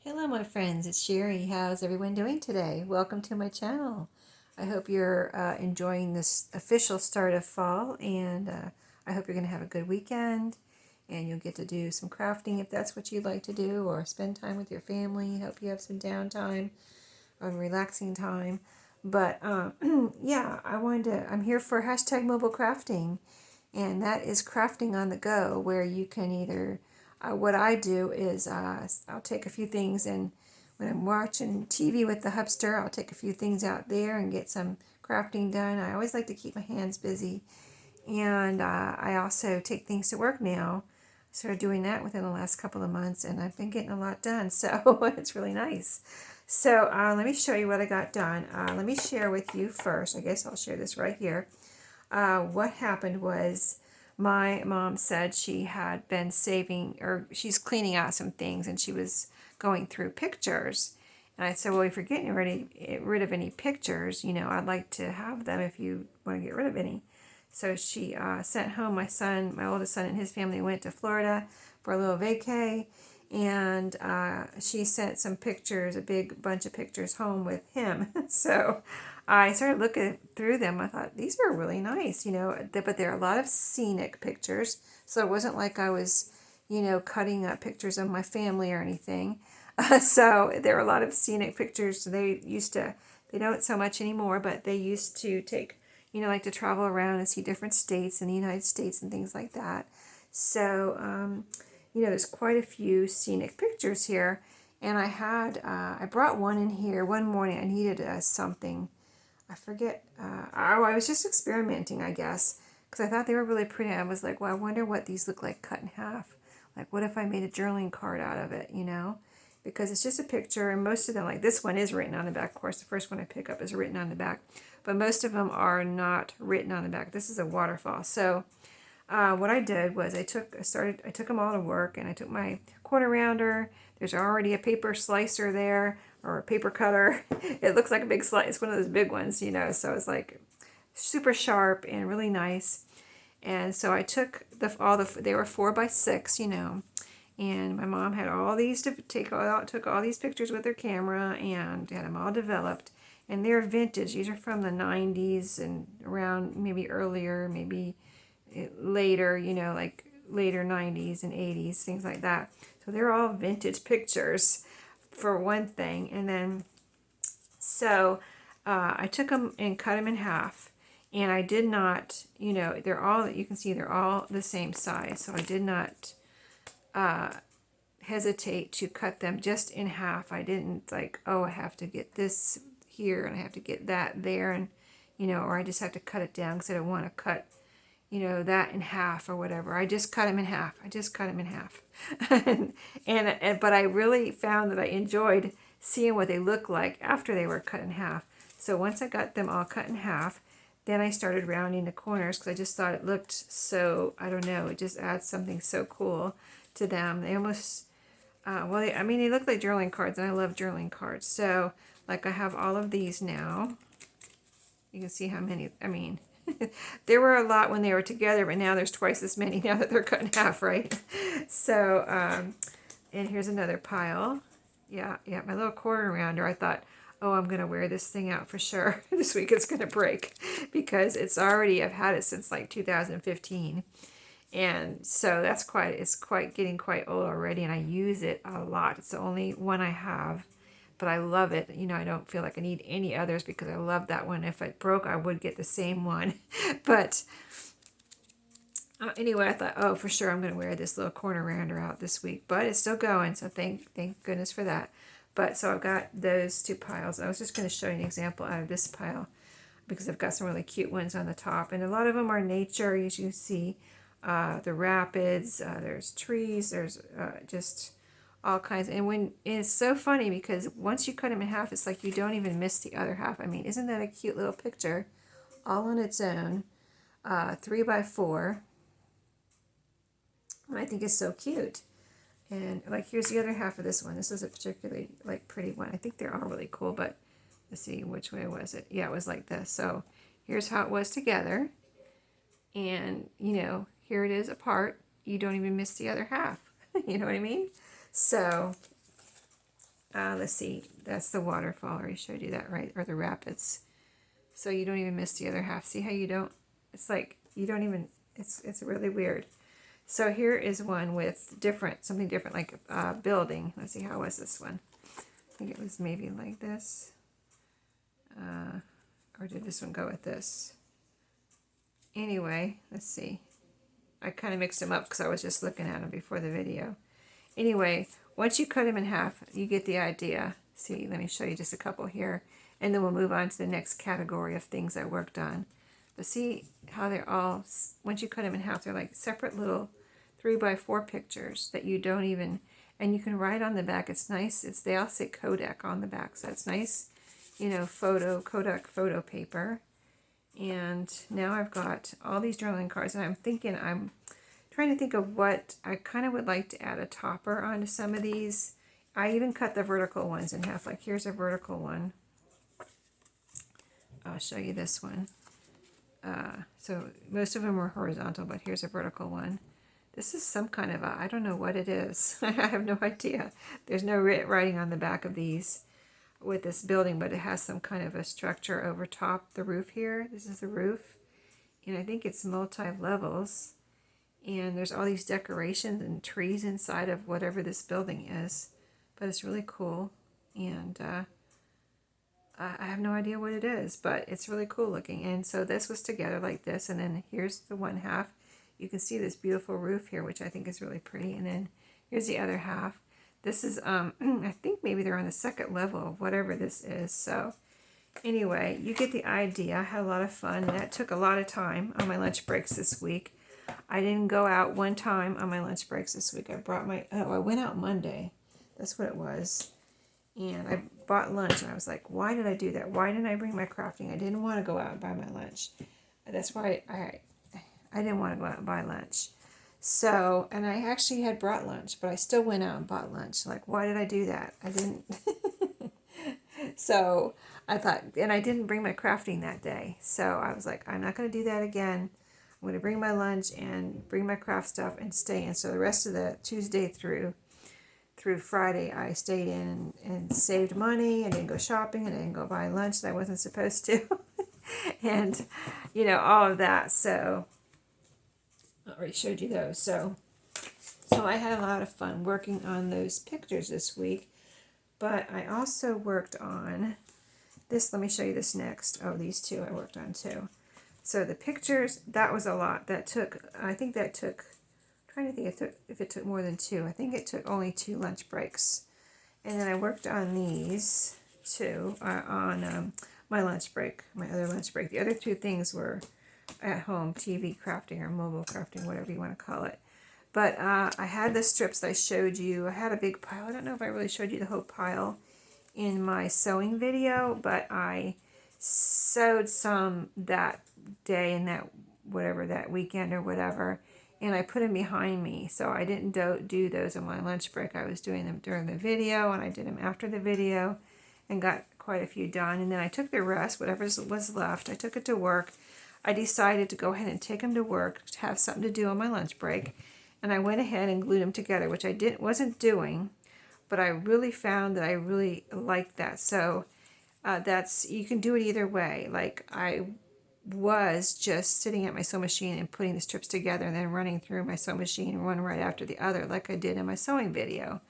Hello, my friends. It's Sheree. How's everyone doing today? Welcome to my channel. I hope you're enjoying this official start of fall, and I hope you're going to have a good weekend and you'll get to do some crafting if that's what you'd like to do, or spend time with your family. Hope you have some downtime or relaxing time. But yeah, I'm here for hashtag mobile crafting, and that is crafting on the go, where you can either what I do is I'll take a few things, and when I'm watching TV with the hubster, I'll take a few things out there and get some crafting done. I always like to keep my hands busy, and I also take things to work now. Started doing that within the last couple of months, and I've been getting a lot done, so it's really nice. So let me show you what I got done. Let me share with you first. I guess I'll share this right here. What happened was my mom said she had been saving, or she's cleaning out some things, and she was going through pictures. And I said, well, if you're getting rid of any pictures, I'd like to have them if you want to get rid of any. So she sent home my son, my oldest son, and his family went to Florida for a little vacay. And she sent some pictures, a big bunch of pictures home with him. So I started looking through them. I thought, these are really nice, but there are a lot of scenic pictures. So it wasn't like I was, cutting up pictures of my family or anything. So there are a lot of scenic pictures. They don't so much anymore, but they used to take, like to travel around and see different states in the United States and things like that. So, there's quite a few scenic pictures here. And I brought one in here one morning. I needed something. I forget. I was just experimenting, I guess, because I thought they were really pretty. I was like, well, I wonder what these look like cut in half. Like, what if I made a journaling card out of it, Because it's just a picture, and most of them, like this one is written on the back. Of course, the first one I pick up is written on the back, but most of them are not written on the back. This is a waterfall. So what I did was I took them all to work, and I took my corner rounder. There's already a paper slicer there, or a paper cutter. It looks like a big slice, one of those big ones, so it's like super sharp and really nice. And so I took they were 4x6, and my mom had all these to took all these pictures with her camera and had them all developed. And they're vintage. These are from the 90s and around maybe earlier, maybe later, like later 90s and 80s, things like that. So they're all vintage pictures for one thing. And then, so I took them and cut them in half. And I did not, you can see they're all the same size. So I did not hesitate to cut them just in half. I didn't like, oh, I have to get this here and I have to get that there. And, or I just have to cut it down because I don't want to cut that in half or whatever. I just cut them in half. But I really found that I enjoyed seeing what they look like after they were cut in half. So once I got them all cut in half, then I started rounding the corners because I just thought it looked so, I don't know, it just adds something so cool to them. They almost, they look like journaling cards, and I love journaling cards. So, like, I have all of these now. You can see how many, there were a lot when they were together, but now there's twice as many now that they're cut in half, right? So, and here's another pile. Yeah, my little corner rounder. I thought, oh, I'm going to wear this thing out for sure. This week it's going to break because I've had it since like 2015. And so it's getting quite old already, and I use it a lot. It's the only one I have, but I love it. I don't feel like I need any others because I love that one. If it broke, I would get the same one. But anyway, I thought, oh, for sure I'm going to wear this little corner rounder out this week. But it's still going, so thank goodness for that. But so I've got those two piles. I was just going to show you an example out of this pile because I've got some really cute ones on the top. And a lot of them are nature, as you see. The rapids, there's trees, there's just all kinds. And it's so funny because once you cut them in half, it's like you don't even miss the other half. Isn't that a cute little picture? All on its own. 3x4. I think it's so cute. And like, here's the other half of this one. This is a particularly like pretty one. I think they're all really cool, but let's see, which way was it? Yeah, it was like this. So here's how it was together. And, here it is apart. You don't even miss the other half. You know what I mean? So Let's see, that's the waterfall. I already showed you that, right? Or the rapids. So you don't even miss the other half. See how you don't, it's like, you don't even, it's really weird. So here is one with something different, like a building. Let's see, how was this one? I think it was maybe like this. Or did this one go with this? Anyway, let's see. I kind of mixed them up because I was just looking at them before the video. Anyway, once you cut them in half, you get the idea. See, let me show you just a couple here, and then we'll move on to the next category of things I worked on. But see how they're all, once you cut them in half, they're like separate little 3x4 pictures that you don't even, and you can write on the back. It's nice. They all say Kodak on the back, so it's nice, you know, Kodak photo paper. And now I've got all these journaling cards, and I'm trying to think of what I kind of would like to add a topper onto some of these. I even cut the vertical ones in half. Like here's a vertical one. I'll show you this one. So most of them are horizontal, but here's a vertical one. This is some kind of I don't know what it is. I have no idea. There's no writing on the back of these with this building, but it has some kind of a structure over top the roof here. This is the roof, and I think it's multi-levels, and there's all these decorations and trees inside of whatever this building is, but it's really cool. And I have no idea what it is, but it's really cool looking. And so this was together like this, and then here's the one half. You can see this beautiful roof here, which I think is really pretty, and then here's the other half. This is, I think maybe they're on the second level of whatever this is. So anyway, you get the idea. I had a lot of fun. That took a lot of time on my lunch breaks this week. I didn't go out one time on my lunch breaks this week. I went out Monday. That's what it was. And I bought lunch, and I was like, why did I do that? Why didn't I bring my crafting? I didn't want to go out and buy my lunch. That's why I didn't want to go out and buy lunch. So, and I actually had brought lunch, but I still went out and bought lunch. Like, why did I do that? I didn't. So I thought, and I didn't bring my crafting that day. So I was like, I'm not going to do that again. I'm going to bring my lunch and bring my craft stuff and stay in. So the rest of the Tuesday through Friday, I stayed in and saved money. I didn't go shopping, and I didn't go buy lunch that I wasn't supposed to. And, you know, all of that. So I already showed you those. So I had a lot of fun working on those pictures this week. But I also worked on this. Let me show you this next. Oh, these two I worked on too. So the pictures, that was a lot. I think that took, I'm trying to think if it took more than two. I think it took only 2 lunch breaks. And then I worked on these two on my lunch break, my other lunch break. The other 2 things were at home, TV crafting or mobile crafting, whatever you want to call it. But I had the strips that I showed you. I had a big pile. I don't know if I really showed you the whole pile in my sewing video, but I sewed some that day and that weekend or whatever, and I put them behind me. So I didn't do those on my lunch break. I was doing them during the video, and I did them after the video and got quite a few done. And then I took the rest, whatever was left, I took it to work. I decided to go ahead and take them to work to have something to do on my lunch break. And I went ahead and glued them together, which I wasn't doing, but I really found that I really liked that. So you can do it either way. Like I was just sitting at my sewing machine and putting the strips together and then running through my sewing machine one right after the other like I did in my sewing video.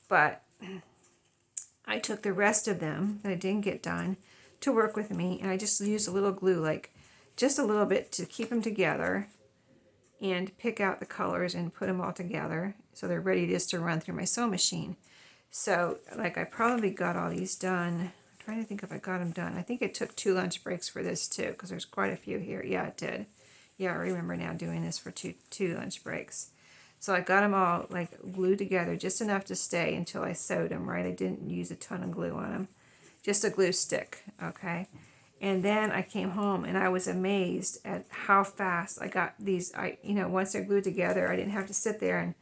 But I took the rest of them that I didn't get done to work with me, and I just used a little glue, like just a little bit to keep them together and pick out the colors and put them all together so they're ready just to run through my sewing machine. So like I probably got all these done. I'm trying to think if I got them done. I think it took 2 lunch breaks for this too, because there's quite a few here. Yeah, it did. Yeah, I remember now doing this for two lunch breaks. So I got them all like glued together just enough to stay until I sewed them, right? I didn't use a ton of glue on them. Just a glue stick, okay? And then I came home and I was amazed at how fast I got these. Once they're glued together, I didn't have to sit there and,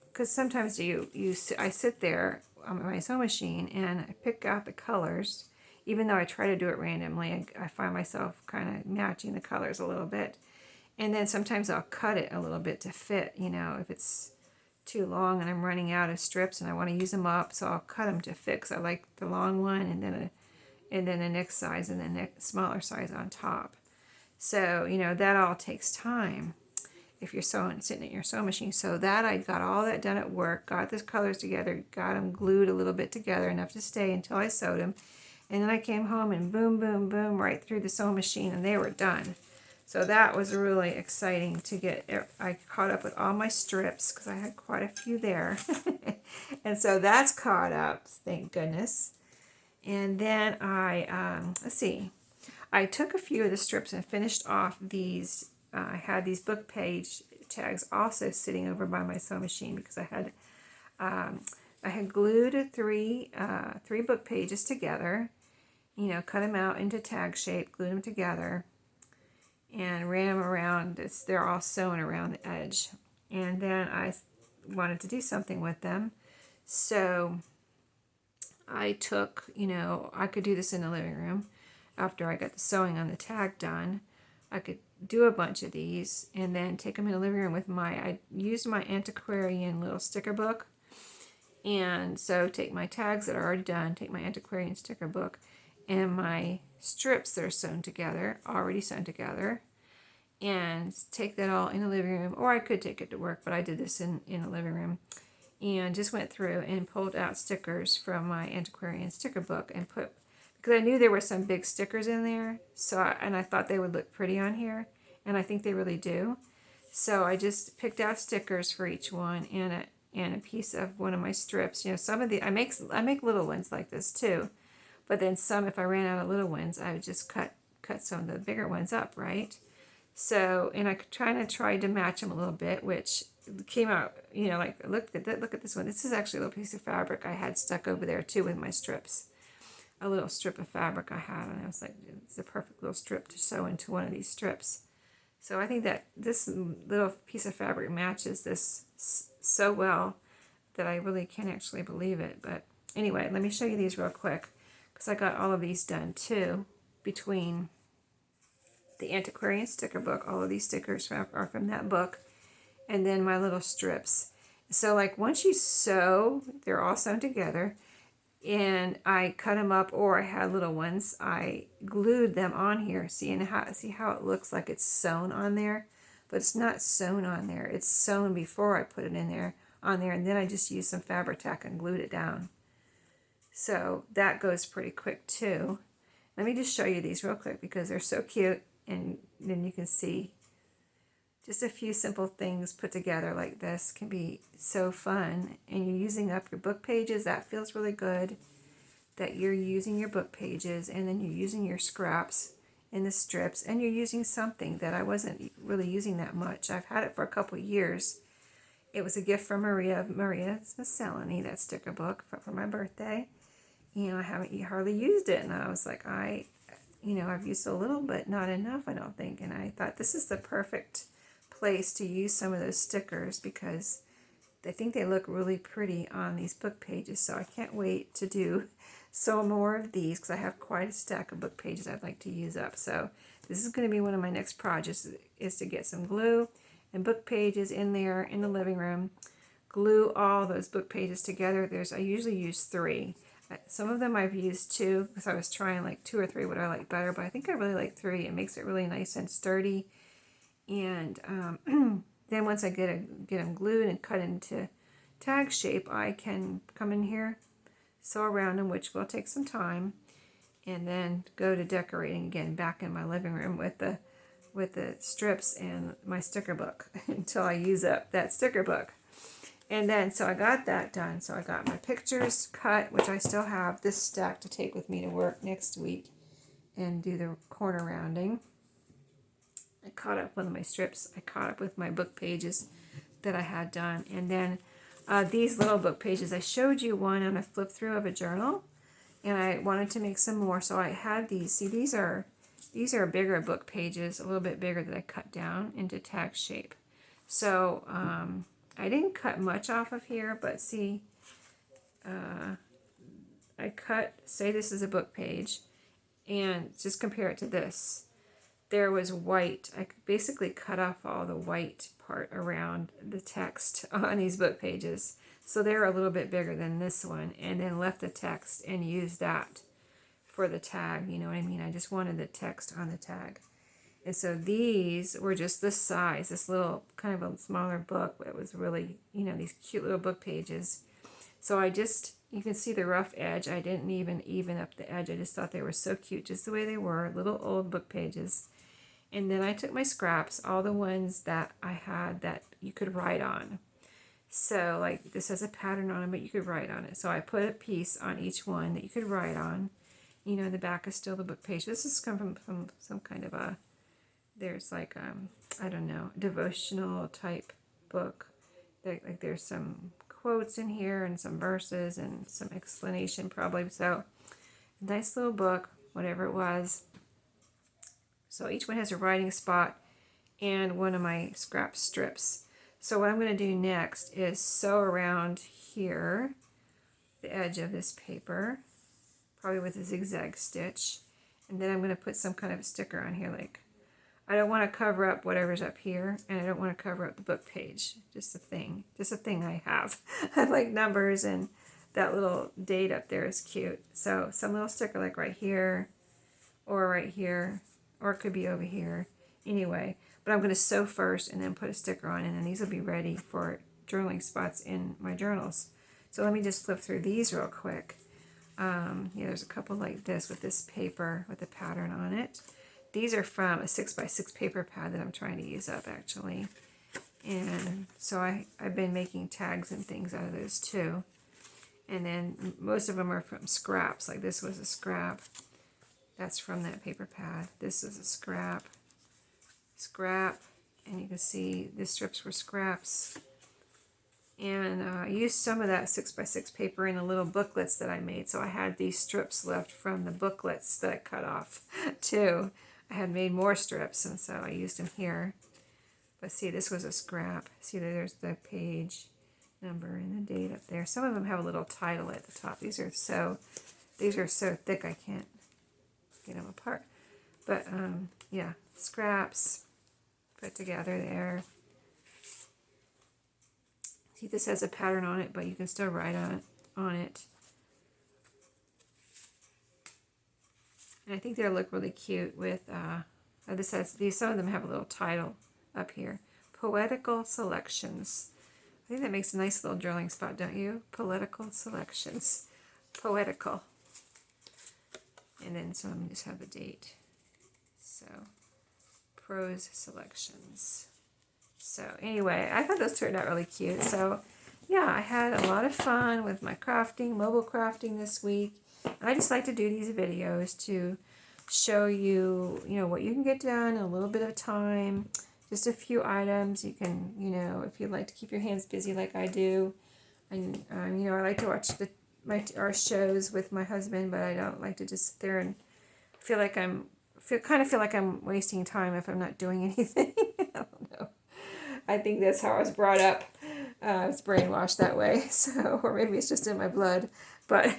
because sometimes I sit there on my sewing machine and I pick out the colors. Even though I try to do it randomly, I find myself kind of matching the colors a little bit. And then sometimes I'll cut it a little bit to fit, if it's too long and I'm running out of strips and I want to use them up, so I'll cut them to fix. I like the long one and then the next size and the next smaller size on top. So, you know, that all takes time if you're sewing, sitting at your sewing machine. So that I got all that done at work, got the colors together, got them glued a little bit together, enough to stay until I sewed them. And then I came home and boom, boom, boom, right through the sewing machine and they were done. So that was really exciting to get. I caught up with all my strips because I had quite a few there. And so that's caught up, thank goodness. And then let's see, I took a few of the strips and finished off these. I had these book page tags also sitting over by my sewing machine because I had glued three book pages together, you know, cut them out into tag shape, glued them together, and ran them around. They're all sewn around the edge. And then I wanted to do something with them. So I took, you know, I could do this in the living room. After I got the sewing on the tag done, I could do a bunch of these and then take them in the living room with I used my antiquarian little sticker book. And so take my tags that are already done, take my antiquarian sticker book and my strips that are sewn together, already sewn together, and take that all in the living room, or I could take it to work, but I did this in the living room, and just went through and pulled out stickers from my antiquarian sticker book and put, because I knew there were some big stickers in there, so I thought they would look pretty on here, and I think they really do. So I just picked out stickers for each one and a piece of one of my strips. You know, some of the I make little ones like this too. But then some, if I ran out of little ones, I would just cut some of the bigger ones up, right? So, and I tried to match them a little bit, which came out, you know, like, look at this one. This is actually a little piece of fabric I had stuck over there too with my strips. A little strip of fabric I had, and I was like, it's a perfect little strip to sew into one of these strips. So I think that this little piece of fabric matches this so well that I really can't actually believe it. But anyway, let me show you these real quick, because I got all of these done too between the antiquarian sticker book. All of these stickers are from that book, and then my little strips. So like once you sew, they're all sewn together, and I cut them up, or I had little ones, I glued them on here. See how it looks like it's sewn on there, but it's not sewn on there. It's sewn before I put it in there on there, and then I just used some fabric tack and glued it down. So that goes pretty quick too. Let me just show you these real quick because they're so cute, and then you can see just a few simple things put together like this can be so fun. And you're using up your book pages. That feels really good, that you're using your book pages, and then you're using your scraps and the strips, and you're using something that I wasn't really using that much. I've had it for a couple of years. It was a gift from Maria's Miscellany, that sticker book for my birthday. You know, I haven't hardly used it, and I was like, you know, I've used a little, but not enough, I don't think. And I thought this is the perfect place to use some of those stickers because I think they look really pretty on these book pages. So I can't wait to do some more of these because I have quite a stack of book pages I'd like to use up. So this is going to be one of my next projects, is to get some glue and book pages in there in the living room, glue all those book pages together. I usually use 3. Some of them I've used 2 because I was trying like 2 or 3 what I like better, but I think I really like 3. It makes it really nice and sturdy. And then once I get them glued and cut into tag shape, I can come in here, sew around them, which will take some time, and then go to decorating again back in my living room with the strips and my sticker book until I use up that sticker book. And then, so I got that done. So I got my pictures cut, which I still have this stack to take with me to work next week and do the corner rounding. I caught up with my strips. I caught up with my book pages that I had done. And then these little book pages, I showed you one on a flip through of a journal, and I wanted to make some more. So I had these. See, these are bigger book pages, a little bit bigger, that I cut down into tag shape. So I didn't cut much off of here, but see, I cut, say this is a book page, and just compare it to this. there was white. I basically cut off all the white part around the text on these book pages. So they're a little bit bigger than this one, and then left the text and used that for the tag. You know what I mean? I just wanted the text on the tag. And so these were just this size, this little kind of a smaller book. It was really, you know, these cute little book pages. So I just, you can see the rough edge. I didn't even up the edge. I just thought they were so cute, just the way they were, little old book pages. And then I took my scraps, all the ones that I had that you could write on. So like this has a pattern on it, but you could write on it. So I put a piece on each one that you could write on. You know, the back is still the book page. This has come from some kind of a, there's like, I don't know, devotional type book. Like there's some quotes in here and some verses and some explanation probably. So nice little book, whatever it was. So each one has a writing spot and one of my scrap strips. So what I'm going to do next is sew around here, the edge of this paper, probably with a zigzag stitch. And then I'm going to put some kind of a sticker on here. Like, I don't want to cover up whatever's up here, and I don't want to cover up the book page. Just a thing I have. I like numbers, and that little date up there is cute. So some little sticker like right here, or right here, or it could be over here. Anyway, but I'm going to sew first and then put a sticker on, and then these will be ready for journaling spots in my journals. So let me just flip through these real quick. Yeah, there's a couple like this with this paper with a pattern on it. These are from a 6x6 paper pad that I'm trying to use up actually. And so I've been making tags and things out of those too. And then most of them are from scraps. Like this was a scrap. That's from that paper pad. This is a scrap. And you can see the strips were scraps. And I used some of that 6x6 paper in the little booklets that I made. So I had these strips left from the booklets that I cut off too. I had made more strips, and so I used them here. But see, this was a scrap. See, there's the page number and the date up there. Some of them have a little title at the top. These are so thick I can't get them apart. But yeah, scraps put together there. See, this has a pattern on it, but you can still write on it. And I think they'll look really cute with, some of them have a little title up here. Poetical Selections. I think that makes a nice little journaling spot, don't you? Poetical Selections. Poetical. And then, so let me just have the date. So, prose selections. So anyway, I thought those turned out really cute. So yeah, I had a lot of fun with my crafting, mobile crafting this week. I just like to do these videos to show you, you know, what you can get done in a little bit of time. Just a few items. You can, you know, if you like to keep your hands busy like I do. And, you know, I like to watch our shows with my husband, but I don't like to just sit there and feel like I'm wasting time if I'm not doing anything. I don't know. I think that's how I was brought up. I was brainwashed that way. So, or maybe it's just in my blood. But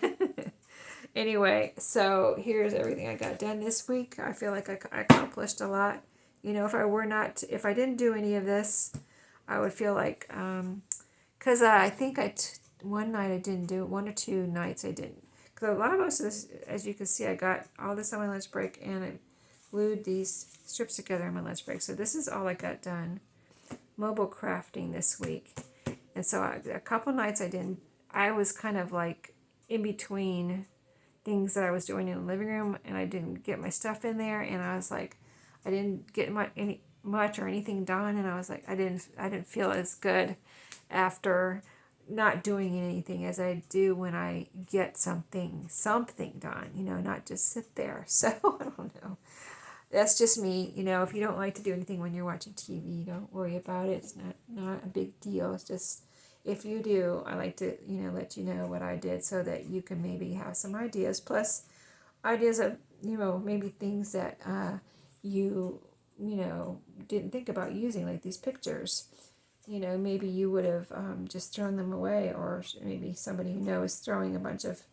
anyway, so here's everything I got done this week. I feel like I accomplished a lot. You know, if I didn't do any of this, I would feel like, because I think one night I didn't do it, 1 or 2 nights I didn't. Because most of this, as you can see, I got all this on my lunch break, and I glued these strips together on my lunch break. So this is all I got done. Mobile crafting this week. And so a couple nights I was kind of like in between things that I was doing in the living room, and I didn't get my stuff in there, and I was like, I didn't get much or anything done, and I was like, I didn't feel as good after not doing anything as I do when I get something done, you know, not just sit there. So I don't know. That's just me, you know. If you don't like to do anything when you're watching TV, don't worry about it. It's not a big deal. It's just, if you do, I like to, you know, let you know what I did so that you can maybe have some ideas. Plus, ideas of, you know, maybe things that you know, didn't think about using, like these pictures. You know, maybe you would have just thrown them away, or maybe somebody you know is throwing a bunch of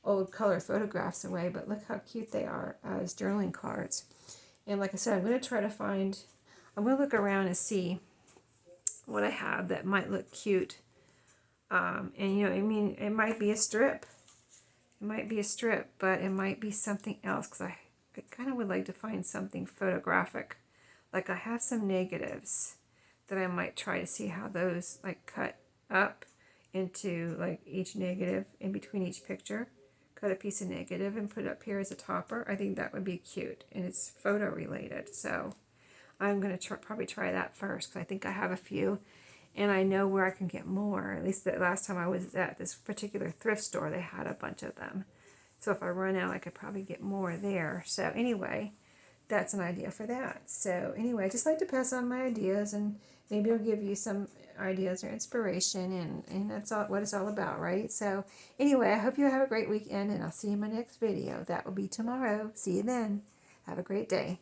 old color photographs away, but look how cute they are as journaling cards. And like I said, I'm going to try to find, I'm going to look around and see what I have that might look cute. And you know, I mean, it might be a strip. It might be a strip, but it might be something else, because I kind of would like to find something photographic. Like I have some negatives that I might try to see how those like cut up into like each negative in between each picture. Cut a piece of negative and put it up here as a topper. I think that would be cute, and it's photo related. So I'm going to probably try that first, because I think I have a few and I know where I can get more. At least the last time I was at this particular thrift store, they had a bunch of them. So if I run out, I could probably get more there. So anyway, that's an idea for that. So anyway, I just like to pass on my ideas, and maybe it'll give you some ideas or inspiration, and that's all what it's all about, right? So anyway, I hope you have a great weekend, and I'll see you in my next video. That will be tomorrow. See you then. Have a great day.